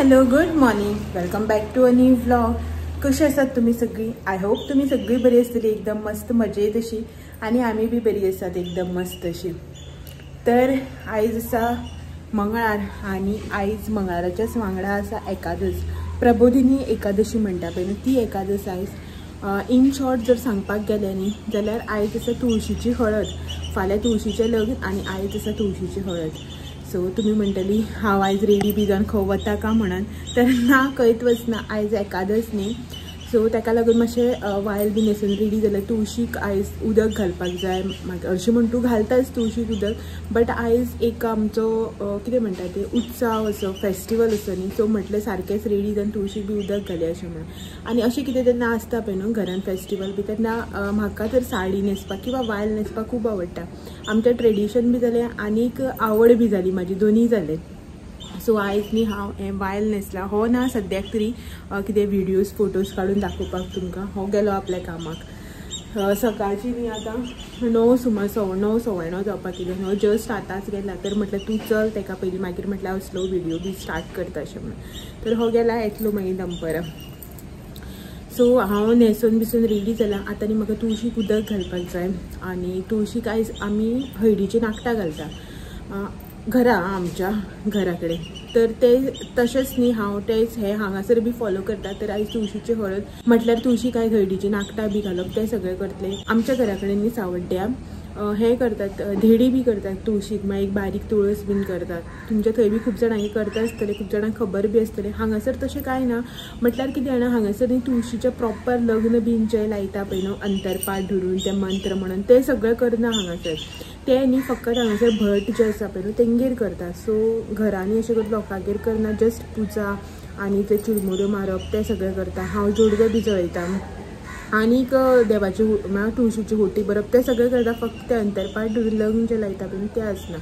Hello, good morning, welcome back to a new vlog. कशी आसात तुम्ही सगळी? आय होप तुम्ही सगळी बरी आसतली, एकदम मस्त मजेत अशी. आणि आम्ही बी बरी आसात, एकदम मस्त अशी. तर आयज आसा मंगळार आणि आयज मंगळाराच्याच वांगडा आसा एकादस, प्रबोधिनी एकादशी म्हणटा पळय ती एकादस आयज. इन शॉर्ट जर सांगपाक गेलें न्ही जाल्यार आयज आसा तुळशीची हळद, फाल्यां तुळशीचें लग्न आणि आयज आसा तुळशीची हळद. सो तुम्ही म्हणटली हांव आयज रेडी बी जावन खंय वता का म्हणून, तर ना खंयच वचना, आयज एकादस न्ही. सो ताका लागून मातशें वायल बी न्हेसून रेडी जाल्यार तुळशीक आयज उदक घालपाक जाय. मागीर हरशीं म्हण तूं घालताच तुळशीक उदक, बट आयज एक आमचो कितें म्हणटा ते उत्सव असो, फेस्टिवल असो न्ही. सो म्हटलें सारकेंच रेडी जावन तुळशीक बी उदक घालया अशें म्हणून. आनी अशें कितें तेन्ना आसता पळय न्हू घरान फेस्टिवल बी, तेन्ना म्हाका तर साडी न्हेसपाक किंवा वायल न्हेसपाक खूब आवडटा. आमचें ट्रेडिशन बी जालें आनीक आवड बी जाली म्हाजी, दोनीय जालें. सो आयज न्ही हांव हें वायल न्हेसलां. हो ना सद्याक तरी कितें व्हिडियोज फोटोज काडून दाखोवपाक तुमकां. हो गेलो आपल्या कामाक. सकाळची न्ही आतां 9 सुमार, 9:15 जावपाक येयले. हो जस्ट आतांच गेला, तर म्हटल्यार तूं चल तेका पयलीं, मागीर म्हटल्यार हांव स्लो व्हिडियो बी स्टार्ट करता अशें म्हणून. तर हो गेला, येतलो मागीर दनपारां. सो हांव न्हेसून बिसून रेडी जालां. आतां न्ही म्हाका तुळशीक उदक घालपाक जाय. आनी तुळशीक आयज आमी हळदीचीं नाखटां घालता घरा, आमच्या घरा कडेन. तर ते तशेंच न्ही हांव तेच हे हांगासर बी फॉलो करता. तर आयज तुळशीची हळद म्हटल्यार तुळशीक आयज हळदीची नाखटां बी घालप तें सगळें करतलें. आमच्या घरा कडेन न्ही सावड्ड्या हे करतात, धेडी बी करतात तुळशीक, मागीर एक बारीक तुळस बीन करतात. तुमच्या थंय बी खूब जाणांक करता आसतलें, खूब जाणांक खबर बी आसतलें. हांगासर तशें कांय ना. म्हटल्यार कितें जाणा, हांगासर न्ही तुळशीचें प्रॉपर लग्न बीन जें लायता पळय न्हू, अंतरपाट धरून तें मंत्र म्हणून, तें सगळें करना हांगासर. ते न्ही फकत हांगासर भट जे आसा पळय न्हू तेंगेर करता. सो घरांनी अशें करून लोकांगेर करना, जस्ट पुजा आनी ते चिरमुऱ्यो मारप तें सगळें करता. हांव जोडवे बी जळयता आनीक देवाची म्हळ्यार तुळशीची होटी भरप तें सगळें करता. फक्त तें अंतरपाट धरून लग्न जें लायता पळय न्हू तें आसना.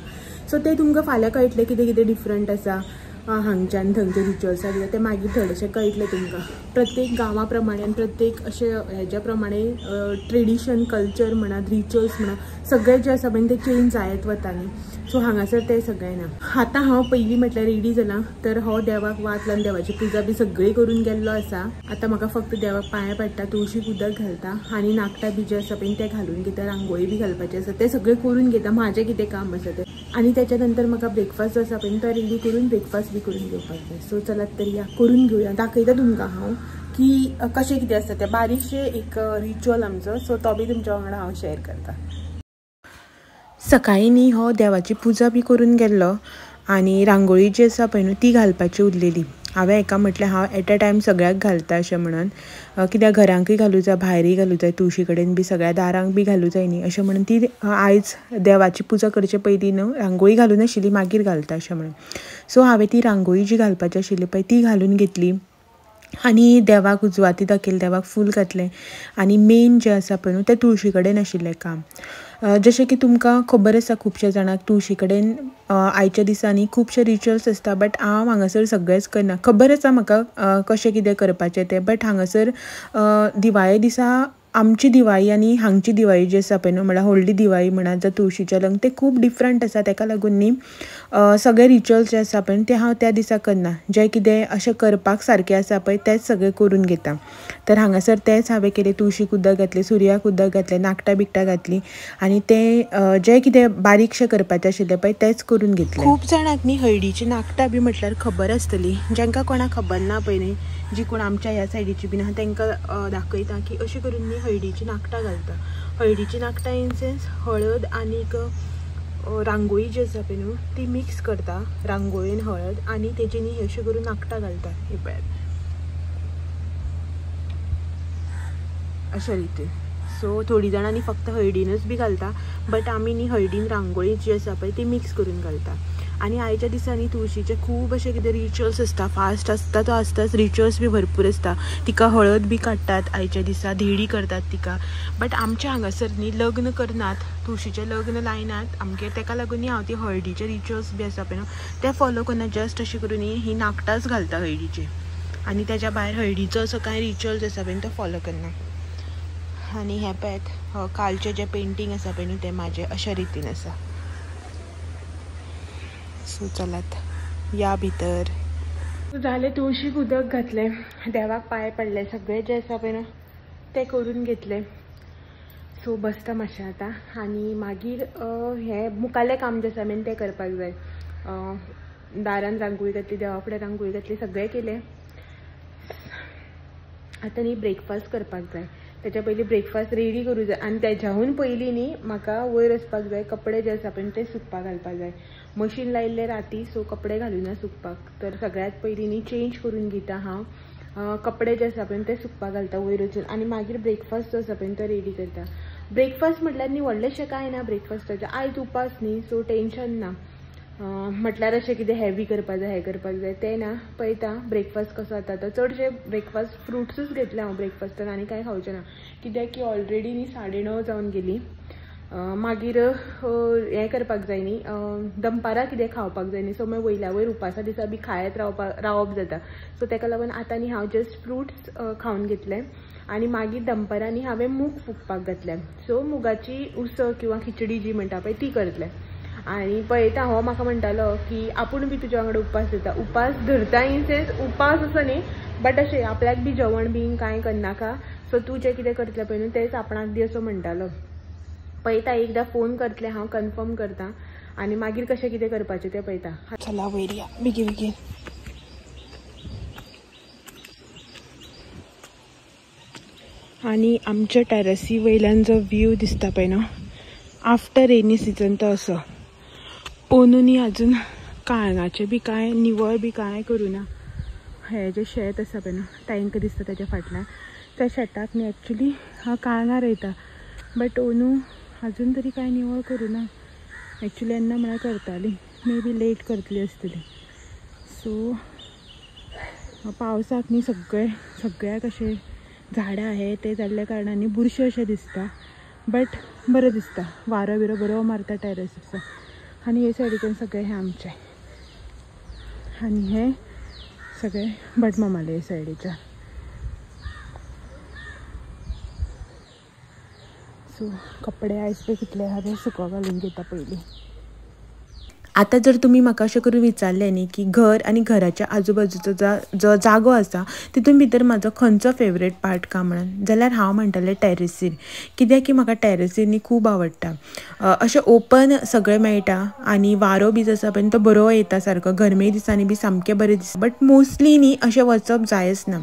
सो तें तुमकां फाल्यां कळटलें कितें कितें डिफरंट आसा हांगच्यान थंयचे रिच्युअल्सा कितें तें मागीर थोडेशें कळटलें तुमकां. प्रत्येक गांवा प्रमाणे आनी प्रत्येक अशें हेज्या प्रमाणे ट्रेडिशन, कल्चर म्हणा, रिच्युअल्स म्हणा, सगळें जें आसा पळय तें चेंज जायत वता न्ही. सो हांगासर तें सगळें ना. आतां हांव पयलीं म्हटल्यार रेडी जालां. तर हो देवाक वात लावन देवाची पुजा बी सगळी करून गेल्लो आसा. आतां म्हाका फक्त देवाक पांयां पडटा, तुळशीक उदक घालता आनी नाखटां बी जें आसा पळय तें घालून घेता. रांगोळी बी घालपाची आसा, तें सगळें करून घेता. म्हाजें कितें काम आसा तें. आनी तेच्या नंतर म्हाका ब्रेकफास्ट जो आसा पळय तो रेडी करून ब्रेकफास्ट बी करून घेवपाक जाय. सो चलात तर या करून घेवया. दाखयता तुमकां हांव की कशें कितें आसता तें बारीकशें एक रिच्युअल आमचो. सो तो बी तुमच्या वांगडा हांव शेअर करता. सकाळीं न्ही हो देवाची पुजा बी करून गेल्लो आनी रांगोळी जी आसा पळय न्हू ती घालपाची उरलेली. हांवें एका म्हटल्यार हांव एट अ टायम सगळ्याक घालता अशें म्हणून, कित्याक घरांकूय घालूं जाय, भायरूय घालूं जाय, तुळशी कडेन बी सगळ्या दारांक बी घालूं जाय न्ही अशें म्हणून ती आयज देवाची पुजा करचे पयलीं न्हू रांगोळी घालून आशिल्ली, मागीर घालता अशें म्हणून. सो हांवें ती रांगोळी जी घालपाची आशिल्ली पळय ती घालून घेतली आनी देवाक उजवाती दाखयली, देवाक फूल घातलें. आनी मेन जें आसा पळय न्हू तें तुळशी कडेन आशिल्लें काम. जशें की तुमकां खबर आसा खुबश्या जाणांक तुळशी कडेन आयच्या दिसांनी खुबशे रिच्युअल्स आसता, बट हांव हांगासर सगळेंच करना. खबर आसा म्हाका कशें कितें करपाचें तें, बट हांगासर दिवाळे दिसा आमची दिवाळी आनी हांगची दिवाळी जी आसा पळय न्हू म्हळ्यार व्हडली दिवाळी म्हणा जावं तुळशीचें लग्न तें खूब डिफरंट आसा. ताका लागून न्ही सगळे रिच्युअल्स जे आसा पळय ते हांव त्या दिसा करना. जें कितें अशें करपाक सारकें आसा पळय तेंच सगळें करून घेता. तर हांगासर तेंच हांवें केलें. तुळशीक उदक घातलें, सुर्याक उदक घातलें, नाखटां बिकटां घातलीं आनी तें जें कितें बारीकशें करपाचें आशिल्लें पळय तेंच करून घेतलें. खूब जाणांक न्ही हळदीची नाखटां बी म्हटल्यार खबर आसतली. जांकां कोणाक खबर ना पळय न्ही, जी कोण आमच्या ह्या सायडीची बीन आहा तांकां दाखयता की अशें करून न्ही हळदीची नाखटां घालता. हळदीची नाखटां इन सेन्स हळद आनीक रांगोळी जी आसा पळय न्हू ती मिक्स करता, रांगोळीन हळद आनी तेजी न्ही अशें करून नाखटां घालता. हे पळयात अशा रितीन. सो थोडी जाणांनी फक्त हळदीनच बी घालता, बट आमी न्ही हळदीन रांगोळी जी आसा पळय ती मिक्स करून घालता. आनी आयच्या दिसांनी तुळशीचे खूब अशे कितें रिच्युअल्स आसता. फास्ट आसता तो आसताच, रिच्युअल्स बी भरपूर आसता. तिका हळद बी काडटात आयच्या दिसा, धेडी करतात तिका. बट आमच्या हांगासर न्ही लग्न करनात, तुळशीचें लग्न लायनात आमगेर. ताका लागून न्ही हांव ती हळदीचे रिच्युअल्स बी आसा पळय न्हू ते फॉलो करना. जस्ट अशें करून न्ही ही नाखटांच घालता हळदीचे आनी तेच्या भायर हळदीचो असो कांय रिच्युअल्स आसा पळय तो फॉलो करना. आनी हे पळयात कालचें जें पेंटींग आसा पळय न्ही तें म्हाजें अशा रितीन आसा. सो चलात या भितर. झाले तुळशीक उदक घातले, देवाक पाय पडले, सगळे जे आसा पळय ना ते करून घेतले. सो बसता मातशें आतां आनी मागीर हे मुखाल्लें काम जें आसा मेन तें करपाक जाय. दारान रांगोळी घातली, देवा फुडें रांगोळी घातली, सगळें केलें. आतां न्ही ब्रेकफास्ट करपाक जाय. त्याच्या पयलीं ब्रेकफास्ट रेडी करूं जाय आनी तेज्याहून पयलीं न्ही म्हाका वयर वचपाक जाय. कपडे जे आसा पळय ते सुकपाक घालपाक जाय. मशीन लायिल्लें राती, सो कपडे घालूना सुकपाक. तर सगळ्यात पयलीं न्ही चेंज करून घेता हांव. कपडे जे आसा पळय ते सुकपाक घालता वयर वचून आनी मागीर ब्रेकफास्ट जो आसा पळय तो रेडी करता. ब्रेकफास्ट म्हटल्यार न्ही व्हडलेंशें कांय ना ब्रेकफास्टाचें. आयज उपास न्ही, सो टेन्शन ना. म्हटल्यार अशें कितें हेवी करपाक जाय, हें करपाक जाय तें ना. पळयता ब्रेकफास्ट कसो जाता तो. चडशे ब्रेकफास्ट फ्रुट्सूच घेतले हांव ब्रेकफास्टान आनी कांय खावचें ना, कित्याक की ऑलरेडी न्ही 9:30 जावन गेली. मागीर हें करपाक जाय न्ही, दनपारां कितें खावपाक जाय न्ही. सो मागीर वयल्या वयर उपासा दिसा बी खायत रावप जाता. सो तेका लागून आतां न्ही हांव जस्ट फ्रुट्स खावन घेतले आनी मागीर दनपारां न्ही हांवें मूग फुगपाक घातले. सो मुगाची उसळ किंवा खिचडी जी म्हणटा पळय ती करतले. आनी पळयता हो म्हाका म्हणटालो की आपूण बी तुज्या वांगडा उपास धरता. उपास धरता इन सेन्स उपास असो न्ही, बट अशें आपल्याक बी जेवण बी कांय करनाका. सो तूं जें कितें करतलें पळय न्हू तेंच आपणाक दी असो म्हणटालो. पळयता एकदां फोन करतलें हांव, कन्फर्म करता आनी मागीर कशें कितें करपाचें तें पळयता. चला वयर या बेगीन बेगीन. आनी आमच्या टॅरसी वयल्यान जो व्यू दिसता पळय न्हू आफ्टर रेनी सिजन तो असो. ओनूनी अजून काळंगाचें बी कांय निवळ बी कांय करूना. हें जें शेत आसा पळय न्हू टँक दिसता तेच्या फाटल्यान, त्या शेताक न्ही एक्चुली काळंगां रोयता, बट ओनू अजून तरी कांय निवळ करूना. एक्चुली येन्ना म्हळ्यार करताली, मे बी लेट करतली आसतली. सो पावसाक न्ही सगळ्याक अशें झाडां हे ते जाल्ल्या कारणान बुरशें अशें दिसता, बट बरें दिसता. वारो बिरो बरो मारता टॅरसीचो. आनी हे सायडीच्यान सगळें हें आमचें आनी हे सगळें भटमामाले हे सायडीच्यान. सो कपडे आयज पळय कितले हांवें सुको घालून घेता पयलीं. आतां जर तुमी म्हाका अशें करून विचारलें न्ही की घर आनी घराच्या आजूबाजूचो जो जागो आसा तितून भितर म्हाजो खंयचो फेवरेट पार्ट काय म्हणून, जाल्यार हांव म्हणटलें टॅरसीर. कित्याक की म्हाका टॅरसीर न्ही खूब आवडटा. अशें ओपन सगळें मेळटा आनी वारो बी जो आसा पळय तो बरो येता सारको. गरमे दिसांनी बी सामकें बरें दिसता, बट मोस्टली न्ही अशें वचप जायच ना.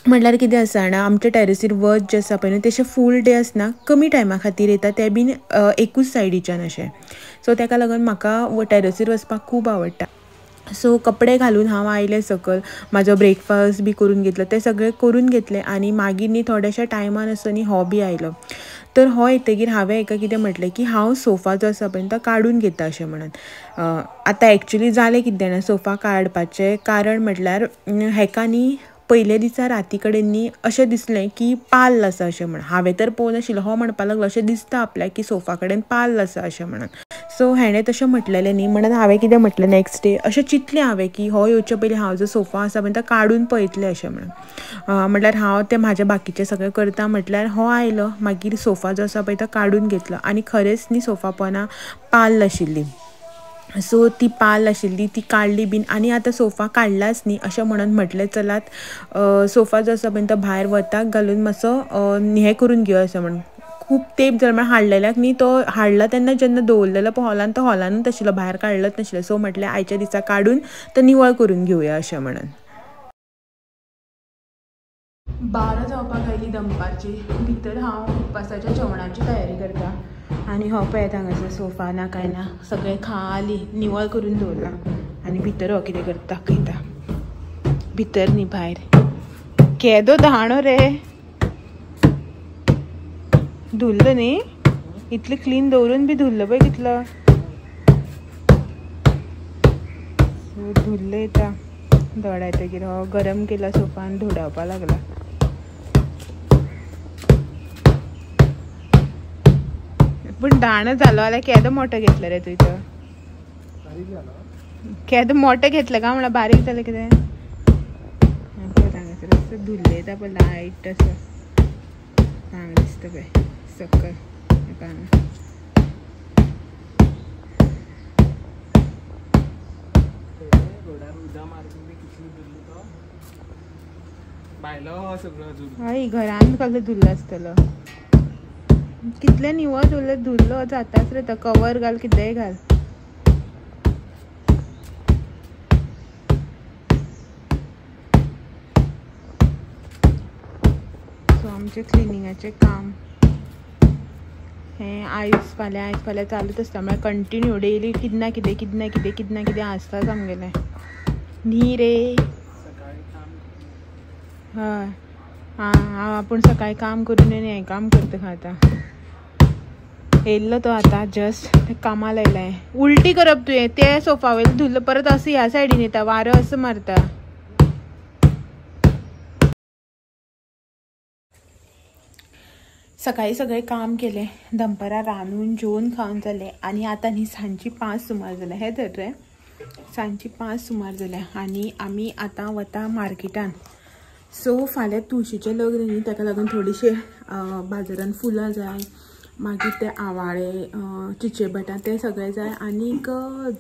म्हटल्यार कितें आसा जाणा, आमच्या टॅरसीर वच जें आसा पळय न्हू तेशें फूल डे आसना, कमी टायमा खातीर येता तें बीन एकूच सायडीच्यान अशें. सो तेका लागून म्हाका टॅरसीर वचपाक खूब आवडटा. सो कपडे घालून हांव आयलें सकयल, म्हाजो ब्रेकफास्ट बी करून घेतलो, तें सगळें करून घेतलें आनी मागीर न्ही थोड्याशा टायमान असो न्ही हो बी आयलो. तर हो येतगीर हांवें एका कितें म्हटलें की हांव सोफा जो आसा पळय तो काडून घेता अशें म्हणून. आतां एक्चुली जालें कितें जाणा सोफा काडपाचें कारण म्हटल्यार हेका न्ही पयले दिसा राती कडेन न्ही अशें दिसलें की पाल आसा अशें म्हणून. हांवें तर पळोवन आशिल्लो, हो म्हणपाक लागलो अशें दिसता आपल्याक की सोफा कडेन पाल आसा अशें म्हणून. सो हेणें तशें म्हटलेलें न्ही म्हणून हांवें कितें म्हटलें नेक्स्ट डे अशें चिंतलें हांवें की हो येवचे पयलीं हांव जो सोफा आसा पळय तो काडून पळयतलें अशें म्हणून. म्हटल्यार हांव तें म्हाजें बाकीचें सगळें करता म्हटल्यार हो आयलो, मागीर सोफा जो आसा पळय तो काडून घेतलो आनी खरेंच न्ही सोफा पोंदा पाल आशिल्ली. सो ती पाल आशिल्ली ती काडली बीन आनी आतां सोफा काडलाच न्ही अशें म्हणून म्हटलें चलात सोफा जो आसा पळय तो भायर वताक घालून मातसो हें करून घेवया अशें म्हणून. खूब तेंप जालें म्हळ्यार हाडलेल्याक न्ही तो हाडला तेन्ना जेन्ना दवरलेलो पळय हॉलान तो हॉलानूच आशिल्लो, भायर काडलोच नाशिल्लो. सो म्हटलें आयच्या दिसा काडून तो निवळ करून घेवया अशें म्हणून. 12 जावपाक आयली दनपारची. भितर हांव उपासाच्या जेवणाची तयारी करता आनी हो पळयात हांगासर सोफा ना कांय ना, सगळें खाली निवळ करून दवरला आनी भितर हो कितें करता दाखयता. भितर न्ही भायर केदो दाणो रे, धुल्लो न्ही इतलें क्लीन दवरून बी धुल्लो पळय कितलो. धुल्लो येता धडा येतकीर हो गरम केला सोफा आनी धुडावपा लागला. पूण दाणो जालो जाल्यार केदो मोठो घेतलो रे तुवें तो. केदो मोठो घेतलो काय म्हणल्यार बारीक जालें कितें. हांगासर असो धुल्लो येता पळय लायट असो हांगा दिसता पळय सकयल. घोड्यार उदा मारून बी कितली धुल्ली तो भायलो सगळो अजून हय घरान कसलें धुल्लो आसतलो कितलें निवळ धुल्लें धुल्लो जाताच रे तो कवर घाल कितेंय घाल सो आमचें क्लिनिंगाचें काम हें आयज फाल्यां चालूच आसता म्हळ्यार कंटिन्यू डेली कितें ना कितें आसताच आमगेलें न्ही रे सकाळी काम हय हांव आपूण सकाळी काम करून येवन हें काम करता खंय आतां येयल्लो तो आतां जस्ट कामां लायलाय उलटी करप तुवें ते सोफा वयलें धुल्लो परत असं ह्या सायडीन येता वारो असं मारता सकाळी सगळें काम केलें दनपारां रांदून जेवून खावन जालें आनी आतां न्ही सांजची 5 सुमार जाल्या हे धर रे सांजची 5 सुमार जाल्या आनी आमी आतां वता मार्केटान सो फाल्यां तुळशीचें लग्न न्ही ताका लागून थोडीशे बाजारान फुलां जाय मागीर ते आवाळे चिचेबटा ते सगळे जाय आनीक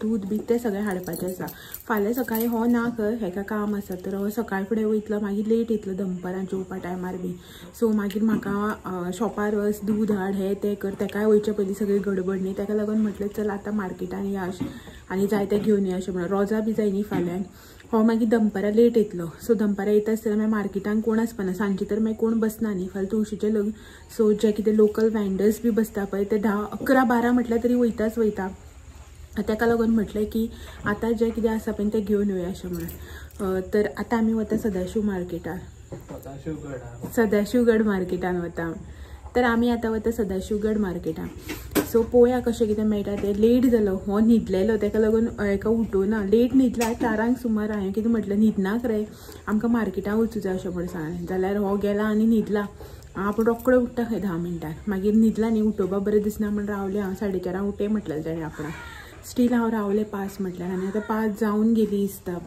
दूध बी ते सगळे हाडपाचें आसा फाल्यां सकाळी हो ना खंय हेका काम आसा तर हो सकाळी फुडें वयतलो मागीर लेट येतलो दनपारां जेवपा टायमार बी सो मागीर म्हाका शॉपार वच दूध हाड हे ते कर तेकाय वयचे पयलीं सगळी गडबड न्ही ताका लागून म्हटलें चल आतां मार्केटान या आनी जाय ते घेवन या अशें म्हणून रोजां बी जाय न्ही फाल्यां हो मागीर दनपारां लेट येतलो सो दनपारां येता आसतना मागीर मार्केटान कोण आसपाना सांजची तर मागीर कोण बसना न्ही फाल्यां तुळशीचें लग्न सो जे कितें लोकल वेंडर्स बी बसता पळय ते 10, 11, 12 म्हटल्यार तरी वयताच वयता ताका लागून म्हटलें की आतां जें कितें आसा पळय तें घेवन येवया अशें म्हणून तर आतां आमी वता सदाशीव मार्केटान सदाशिवगड मार्केटान वता तर आमी आतां वता सदाशिवगड मार्केटान सो पळोवया कशें कितें मेळटा तें लेट जालो हो न्हिदलेलो ताका लागून हेका उठोवना लेट न्हिदला 4 सुमार हांवें कितें म्हटलें न्हिदनाक रे आमकां मार्केटान वचूं जाय अशें म्हणून सांगलें जाल्यार हो गेला आनी न्हिदला आपूण रोखडो उठ्ठा खंय 10 मिनटान मागीर न्हिदला न्ही उठोवपा बरें दिसना म्हण रावलें हांव 4:30 उठे म्हटलें ताणें आपणाक स्टील हांव रावलें 5 म्हटल्यार आनी आतां 5 जावन गेली दिसता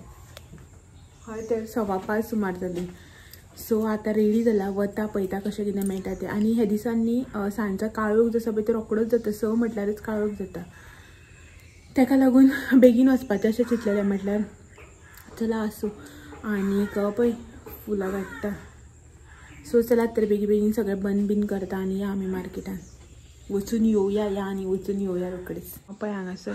हय तर 5:15 सुमार जाली सो आतां रेडी जाला वता पळयता कशें कितें मेळटा तें आनी हे दिसांनी सांजचो काळोख जो आसा पळय तो रोखडोच जाता 6 म्हटल्यारच काळोख जाता ताका लागून बेगीन वचपाचें अशें चिंतलेलें म्हटल्यार चला आसूं आनीक पळय फुलां काडटा सो चलात तर बेगीन सगळें बंद बीन करता आनी या आमी मार्केटान वचून येवया या आनी वचून येवया रोखडीच पळय हांगासर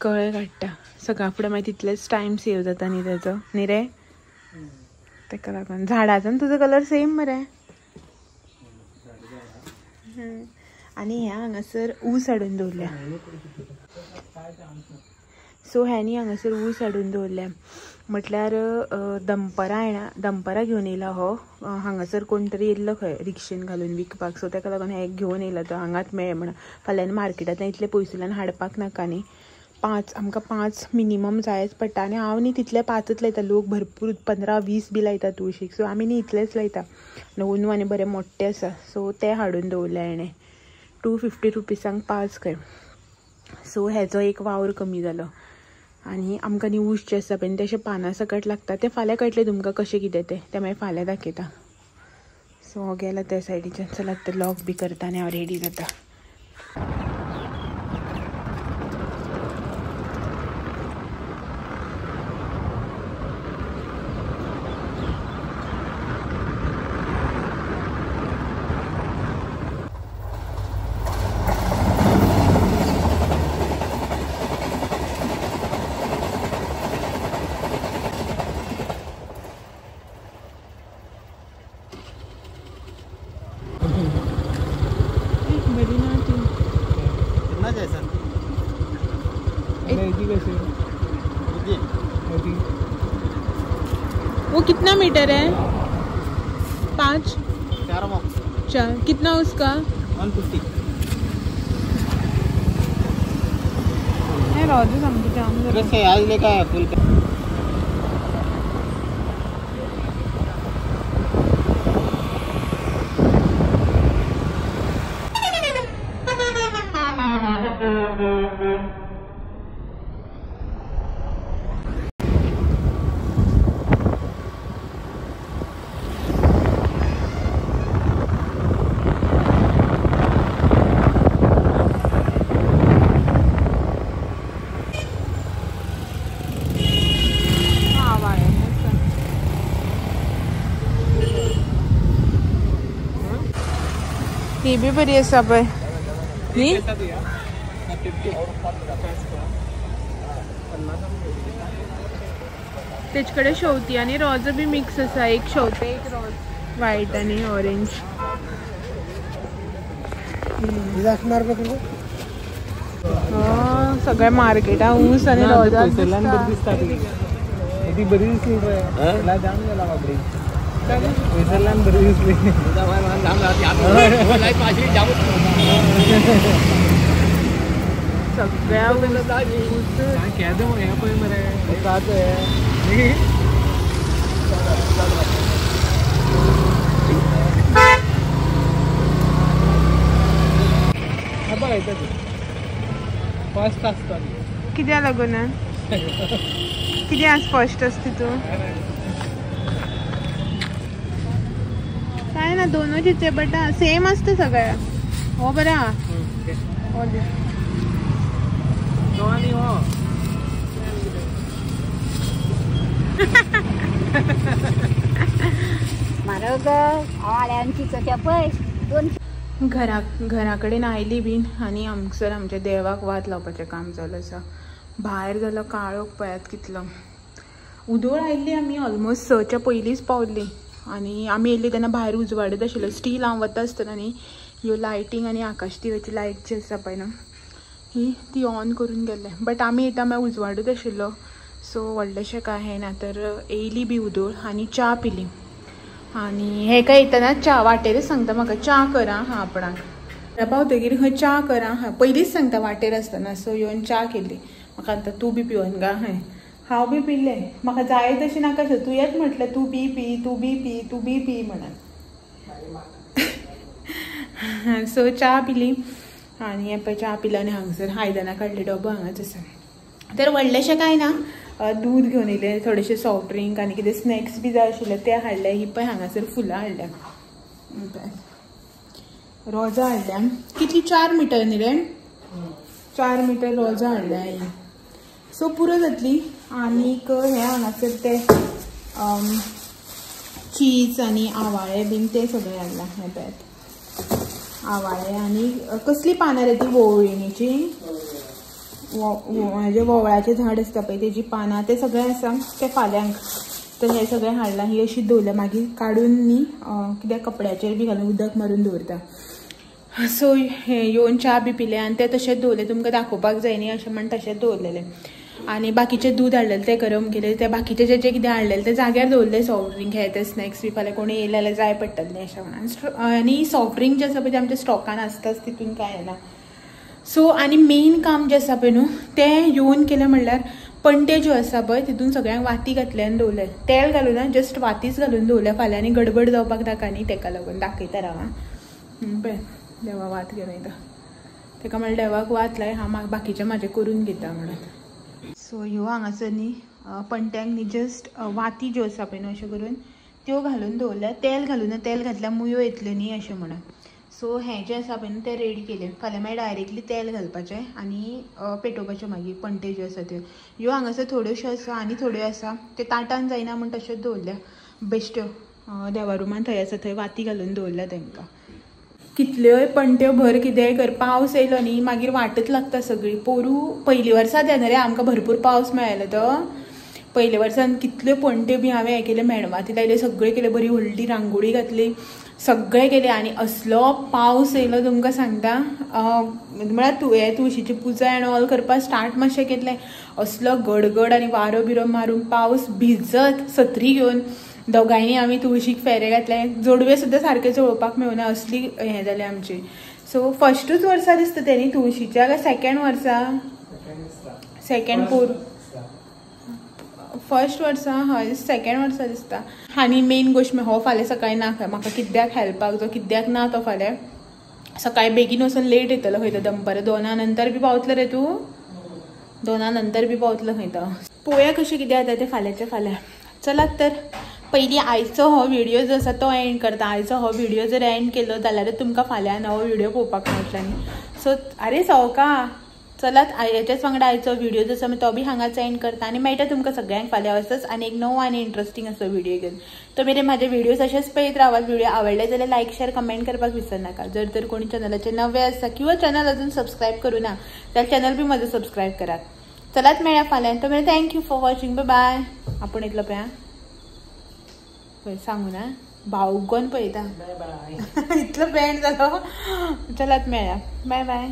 कळे काडटा सकाळ फुडें मागीर तितलेच टायम सेव जाता न्ही तेजो न्ही रे ताका लागून झाडाचो तुजो कलर सेम मरे आनी ह्या हांगासर ऊस हाडून दवरल्या सो ह्यानी हांगासर ऊस हाडून दवरल्या म्हटल्यार दनपारां घेवन येयला हो हांगासर कोण तरी येयल्लो खंय रिक्षेन घालून विकपाक सो ताका लागून हे घेवन येयला तो हांगाच मेळ्ळे म्हणून फाल्यां मार्केटांतल्यान इतले पयसुल्यान हाडपाक नाका न्ही 5 आमकां 5 मिनिमम जायच पडटा आनी हांव न्ही तितले 5च लायता लोक भरपूर 15-20 बी लायता तुळशीक सो आमी न्ही इतलेच लायता अंदू आनी बरें मोठे आसा सो ते हाडून दवरले हेणें 250 रुपीसांक 5 खंय सो हेजो एक वावर कमी जालो आनी आमकां न्ही ऊस जे आसा पळय ते अशें पानां सकट लागता ते फाल्यां कळटलें तुमकां कशें कितें तें मागीर फाल्यां दाखयता सो हो गेलो त्या सायडीच्यान चलात तर लॉक बी करता आनी हांव रेडी जाता वो कितना मीटर है 5 4 कितना उसका 150 है रोज समझ जाम से आज लेका फुल ती बी बरी आसा पळय न्ही. तेच कडेन शेवती आनी रोज बी मिक्स आसा. एक शेवतें एक रोज व्हाईट आनी ऑरेंज. सगळ्या मार्केटा ऊस आनी रोजां दिसता. ती बरी दिसली जाम गेला बाबडी. पैसल्यान बरी दिसली. सगळ्या क्या दो यहाँ पे मेरे साथ है. फर्स्ट असता कित्या लागून कित्याक फर्स्ट असते तू. काय ना दोनों चिचे बटा सेम असते सगळ्या. हो बरा हो दे दोन्ही हो. घरा कडेन आयली बीन आनी हांगसर आमच्या देवाक वात लावपाचें काम चालू आसा. भायर जालो काळोख पळयात कितलो. उदोळ आयिल्ली आमी ऑलमोस्ट 6च्या पयलींच पावल्ली आनी आमी येयल्ली तेन्ना भायर उजवाडत आशिल्लो. स्टील हांव वता आसतना न्ही ह्यो लायटींग आनी आकाश दिव्याची लायट जी आसा पळय न्हू ती ऑन करून गेले. बट आमी येता म्हळ्यार उजवाडत आशिल्लो सो व्हडलेशें काय हें ना. तर येयली बी उदोळ आनी च्या पिली. आनी हेका येतना च्या वाटेरच सांगता म्हाका च्या करा हां आपणाक. पावतकीर खंय च्या करा हां पयलींच सांगता वाटेर आसतना. सो येवन च्या केली. म्हाका आतां तूं बी पिवन गा हय. हांव बी पिल्लें. म्हाका जाय तशी नाका तूं येत म्हटलें तूं बी पी तूं बी पी तूं बी पी म्हणून. सो च्या पिली आनी हे पळय च्या पिला आनी हांगसर आयदनां काडले डबो हांगाच आसा. तर व्हडलेशें कांय ना. दूध घेवन येयलें थोडेशें सॉफ्ट ड्रिंक आनी कितें स्नॅक्स बी जाय आशिल्ले ते हाडले. ही पळय हांगासर फुलां हाडल्या. रोजां हाडल्या. कितली 4 मिटर न्ही रे. 4 मिटर रोजां हाडल्या ही. सो पुरो जातली. आनीक हें हांगासर ते चीज आनी आवाळे बीन ते सगळे हाडला. हें पळयात आवाळे आनी कसली पानां रे ती वोवळिणीची. म्हणजे वोवळाचें झाड आसता पळय तेजी पानां ते सगळे आसा ते फाल्यांक. तर हे सगळें हाडलां. ही अशी दवरल्या मागीर काडून न्ही कित्याक कपड्याचेर बी घालून उदक मारून दवरता. सो हे येवन च्या बी पिले आनी ते तशेंच दवरले. तुमकां दाखोवपाक जाय न्ही अशें म्हण तशेंच दवरलेले. आनी बाकीचें दूध हाडलेलें तें गरम केलें. ते बाकीचें जें कितें हाडलेलें तें जाग्यार दवरलें. सॉफ्ट ड्रिंक हे ते स्नॅक्स बी फाल्यां कोणी येयले जाल्यार जाय पडटलें अशें म्हणून. आनी सॉफ्ट ड्रिंक जें आसा पळय तें आमच्या स्टॉकान आसताच तितून कांय येना. सो आनी मेन काम जें आसा पळय न्हू तें येवन केलें म्हणल्यार पणटे ज्यो आसा पळय तितून सगळ्यांक वाती घातले आनी दवरले. तेल घालून ना जस्ट वातीच घालून दवरल्या. फाल्यां आनी गडबड जावपाक नाका न्ही तेका लागून दाखयता राव. पळय देवा वात घेवन येता. तेका म्हणल्यार देवाक वात लाय हांव बाकीचें म्हाजें करून घेता म्हणून. सो ह्यो हांगासर न्ही पणट्यांक न्ही जस्ट वाती ज्यो आसा पळय न्हू अशें करून त्यो घालून दवरल्या. तेल घालून तेल घातल्यार मुयो येतल्यो न्ही अशें म्हणून. सो हें जें आसा पळय न्हू तें रेडी केलें. फाल्यां मागीर डायरेक्टली तेल घालपाचें आनी पेटोवपाचें मागीर पणटे ज्यो आसा त्यो. ह्यो हांगासर थोड्योश्यो आसा आनी थोड्यो आसा ते ताटान जायना म्हण तश्योच दवरल्या बेश्ट्यो. देवा रुमान थंय आसा थंय वाती घालून दवरल्या तेंकां. कितल्योय पणट्यो भर कितेंय कर पावस येयलो न्ही मागीर वाटच लागता सगळी. पोरू पयली वर्सा तेन्ना रे आमकां भरपूर पावस मेळ्ळो तो. पयल्या वर्सान कितल्यो पणट्यो बी हांवें हें केलें मेणवाती लायले सगळें केलें. बरी व्हडली रांगोळी घातली सगळें केलें. आनी असलो पावस येयलो तुमकां सांगता. म्हळ्यार तुळशीची पुजा एंड ऑल करपाक स्टार्ट मातशें केलें. असलो गडगड आनी वारो बिरो मारून पावस भिजत सत्री घेवन दोगांयनी आमी तुळशीक फेरे घातले. जोडवे सुद्दां सारके जळोवपाक मेळुना असली हें जाली आमची. सो फस्टूच वर्सा दिसता तें न्ही तुळशीच्या काय सेकंड वर्सा. सेकंड फर्स्ट वर्सा हय सेकंड वर्सा दिसता. आनी मेन गोश्ट हो फाल्यां सकाळीं ना खंय म्हाका कित्याक हेल्पाक जो कित्याक ना तो फाल्यां सकाळीं बेगीन वचून लेट येतलो खंय तो दनपारां 2 नंतर बी पावतलो रे तूं. 2 नंतर बी पावतलो खंय तो. पळोवया कशें कितें जाता तें फाल्यांच्या फाल्यां. चलात तर पयलीं आयचो हो व्हिडिओ जो आसा तो एंड करता. आयचो हो व्हिडिओ जर एंड केलो जाल्यार तुमकां फाल्यां नवो व्हिडिओ पळोवपाक मेळटलो न्ही. सो आरे सवका चलात याच्याच वांगडा आयचो व्हिडिओ जसो मी तो बी हांगाच एंड करता आणि मेळटा तुमकां सगळ्यांक फाल्यां वचच आणि एक नवो आणि इंटरेस्टिंग असो व्हिडिओ घेवन. तो मेरेन म्हाजे व्हिडिओज अशेंच पळयत रावात. व्हिडिओ आवडले जाल्यार लायक शेअर कमेंट करपाक विसरनाका. जर तर कोणी चॅनलाचे नवे आसा किंवा चॅनल अजून सबस्क्राईब करू ना जाल्यार चॅनल बी म्हजो सबस्क्राईब करात. चलात मेळ्या फाल्यां. तो मेरेन thank you for watching. Bye bye. आपण इतलो पळय पळय सांगू ना भाव उगोन पळयता इतलो बँड जालो. चलात मेळ्या. Bye bye.